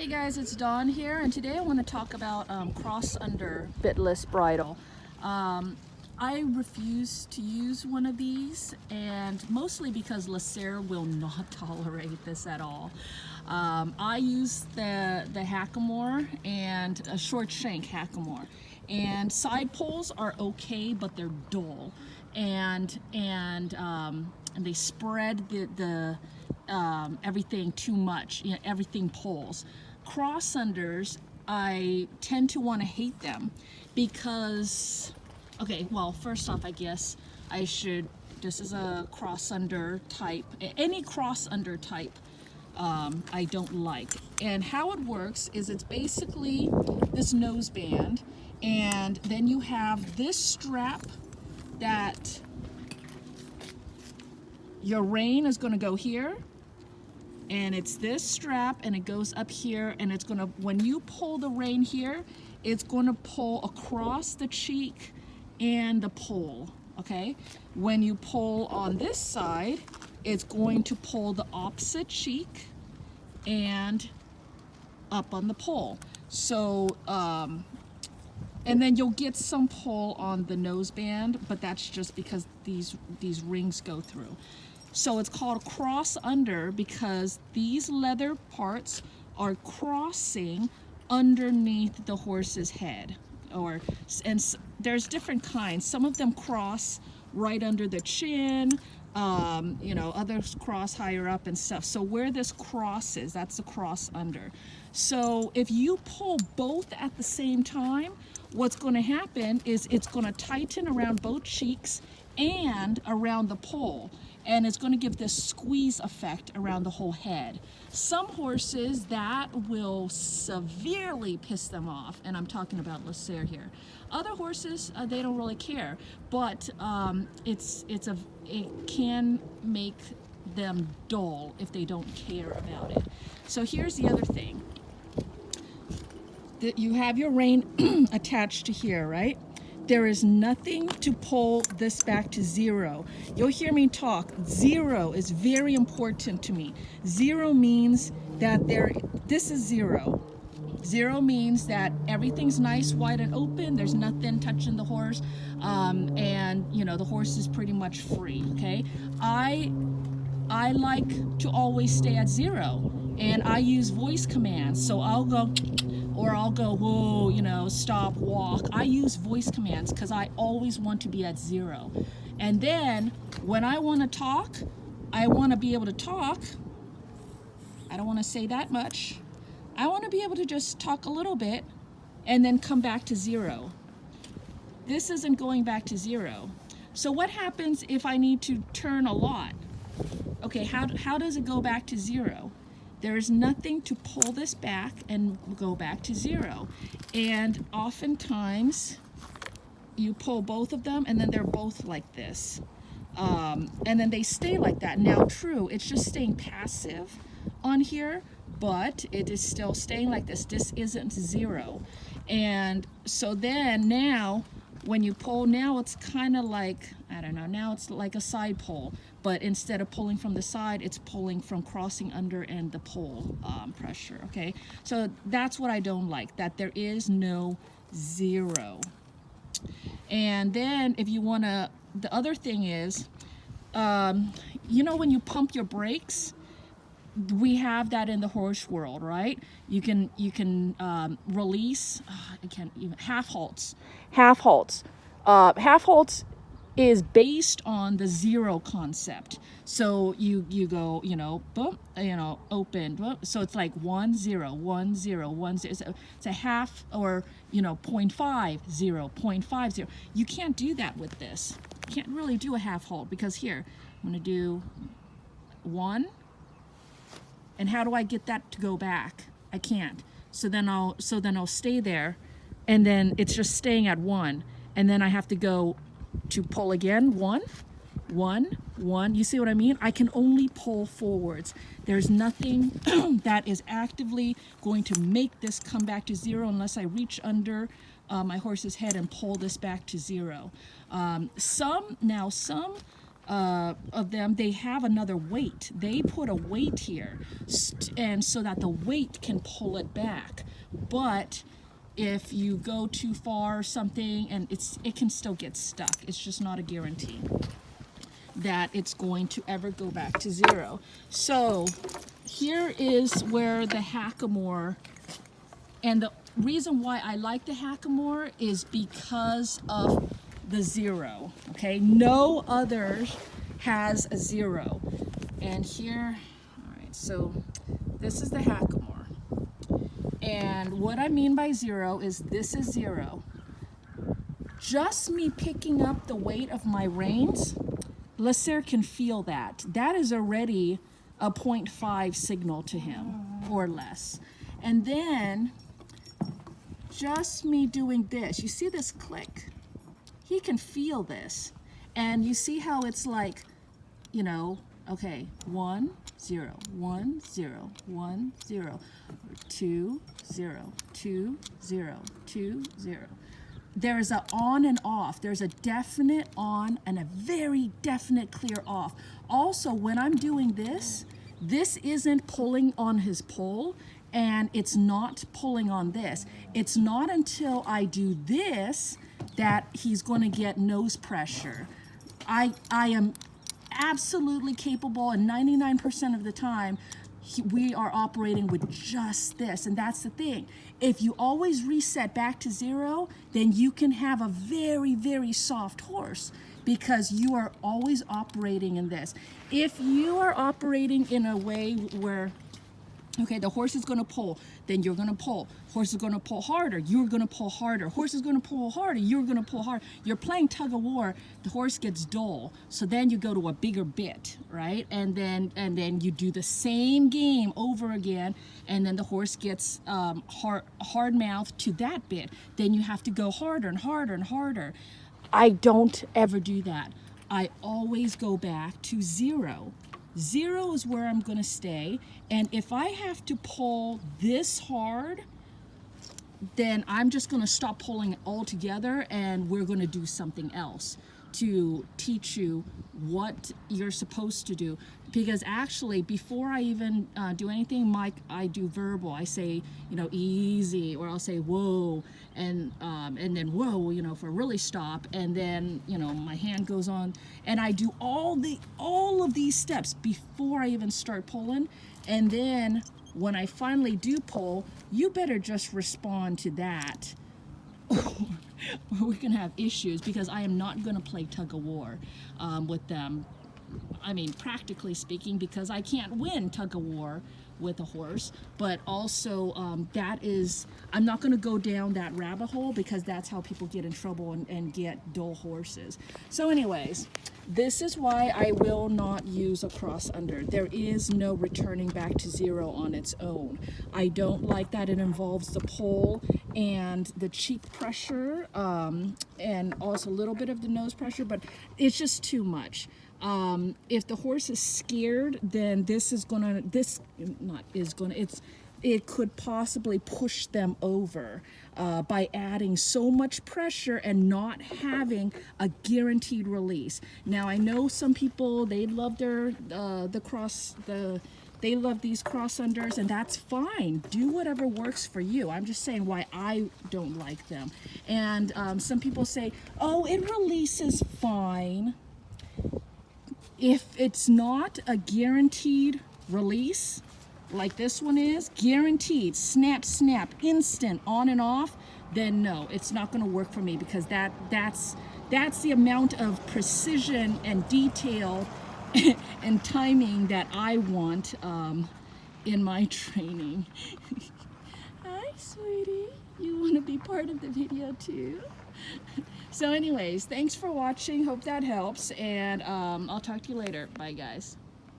Hey guys, it's Dawn here, and today I want to talk about Cross Under bitless bridle. I refuse to use one of these, and mostly because Lasser will not tolerate this at all. I use the Hackamore and a short Shank Hackamore, and side pulls are okay, but they're dull, and they spread the everything too much. You know, everything pulls. Cross unders, I tend to want to hate them because, okay, well, first off, I guess I should, this is a cross under type. Any cross under type I don't like. And how it works is it's basically this nose band, and then you have this strap that your rein is going to go here, and it's this strap, and it goes up here, and it's going to, when you pull the rein here, it's going to pull across the cheek and the pole, okay? When you pull on this side, it's going to pull the opposite cheek and up on the pole. So, and then you'll get some pull on the nose band, but that's just because these rings go through. So it's called cross under because these leather parts are crossing underneath the horse's head. And there's different kinds. Some of them cross right under the chin, you know, others cross higher up and stuff. So where this crosses, that's the cross under. So if you pull both at the same time, what's going to happen is it's going to tighten around both cheeks and around the pole, and it's going to give this squeeze effect around the whole head. Some horses, that will severely piss them off, and I'm talking about Lasser here. Other horses, they don't really care, but it can make them dull if they don't care about it. So here's the other thing. You have your rein attached to here, right? There is nothing to pull this back to zero. You'll hear me talk. Zero is very important to me. Zero means that this is zero. Zero means that everything's nice, wide and open. There's nothing touching the horse, and you know, the horse is pretty much free. Okay, I like to always stay at zero, and I use voice commands. So I'll go, or I'll go, whoa, you know, stop, walk. I use voice commands because I always want to be at zero. And then when I want to talk, I want to be able to talk. I don't want to say that much. I want to be able to just talk a little bit and then come back to zero. This isn't going back to zero. So what happens if I need to turn a lot? Okay, how does it go back to zero? There is nothing to pull this back and go back to zero. And oftentimes you pull both of them and then they're both like this. And then they stay like that. Now true, it's just staying passive on here, but it is still staying like this. This isn't zero. And so then now when you pull, now it's kind of like, I don't know, now it's like a side pull, but instead of pulling from the side, it's pulling from crossing under and the pole pressure, okay? So that's what I don't like, that there is no zero. And then if you wanna, the other thing is, you know when you pump your brakes, we have that in the horse world, right? You can release, I can't even, half halts. Half halts is based on the zero concept. So you go, you know, boom, you know, open, boom. So it's like 1 0 1 0 1 0. It's a half, or you know, 0.5 0 0.5 0. You can't do that with this. You can't really do a half halt because here I'm going to do 1. And how do I get that to go back? I can't. So then I'll stay there, and then it's just staying at 1, and then I have to go to pull again. 1 1 1. You see what I mean? I can only pull forwards. There's nothing that is actively going to make this come back to zero unless I reach under my horse's head and pull this back to zero. Some of them, they have another weight. They put a weight here, and so that the weight can pull it back. But if you go too far or something, and it can still get stuck. It's just not a guarantee that it's going to ever go back to zero. So here is where the Hackamore, and the reason why I like the Hackamore is because of the zero, okay? No other has a zero. And here, all right, so this is the Hackamore. And what I mean by zero is this is zero. Just me picking up the weight of my reins, Lasser can feel that. That is already a 0.5 signal to him or less. And then just me doing this, you see this click? He can feel this. And you see how it's like, you know, okay, 1, 0, 1, 0, 1, 0, 2, 0, 2, 0, 2, 0. There is an on and off. There's a definite on and a very definite clear off. Also, when I'm doing this, this isn't pulling on his pole, and it's not pulling on this. It's not until I do this that he's going to get nose pressure. I am absolutely capable, and 99% of the time we are operating with just this. And that's the thing, if you always reset back to zero, then you can have a very, very soft horse because you are always operating in this. If you are operating in a way where, okay, the horse is going to pull, then you're going to pull. Horse is going to pull harder, you're going to pull harder. Horse is going to pull harder, you're going to pull hard. You're playing tug of war, the horse gets dull. So then you go to a bigger bit, right? And then you do the same game over again, and then the horse gets hard mouth to that bit. Then you have to go harder and harder and harder. I don't ever do that. I always go back to zero. Zero is where I'm going to stay, and if I have to pull this hard, then I'm just going to stop pulling it altogether, and we're going to do something else to teach you what you're supposed to do. Because actually, before I even do anything, Mike, I do verbal. I say, you know, easy, or I'll say whoa, and then whoa, you know, for really stop, and then, you know, my hand goes on, and I do all of these steps before I even start pulling. And then when I finally do pull, you better just respond to that. Or we can have issues, because I am not going to play tug of war with them. I mean, practically speaking, because I can't win tug of war with a horse, but also I'm not going to go down that rabbit hole, because that's how people get in trouble and get dull horses. So anyways, this is why I will not use a cross under. There is no returning back to zero on its own. I don't like that. It involves the pole and the cheek pressure, and also a little bit of the nose pressure, but it's just too much. If the horse is scared, then it could possibly push them over by adding so much pressure and not having a guaranteed release. Now, I know some people, they love they love these cross unders, and that's fine. Do whatever works for you. I'm just saying why I don't like them. And some people say, oh, it releases fine. If it's not a guaranteed release, like this one is, guaranteed, snap, snap, instant, on and off, then no, it's not going to work for me, because that's the amount of precision and detail and timing that I want in my training. Hi, sweetie. You want to be part of the video too? So anyways, thanks for watching. Hope that helps, and I'll talk to you later. Bye, guys.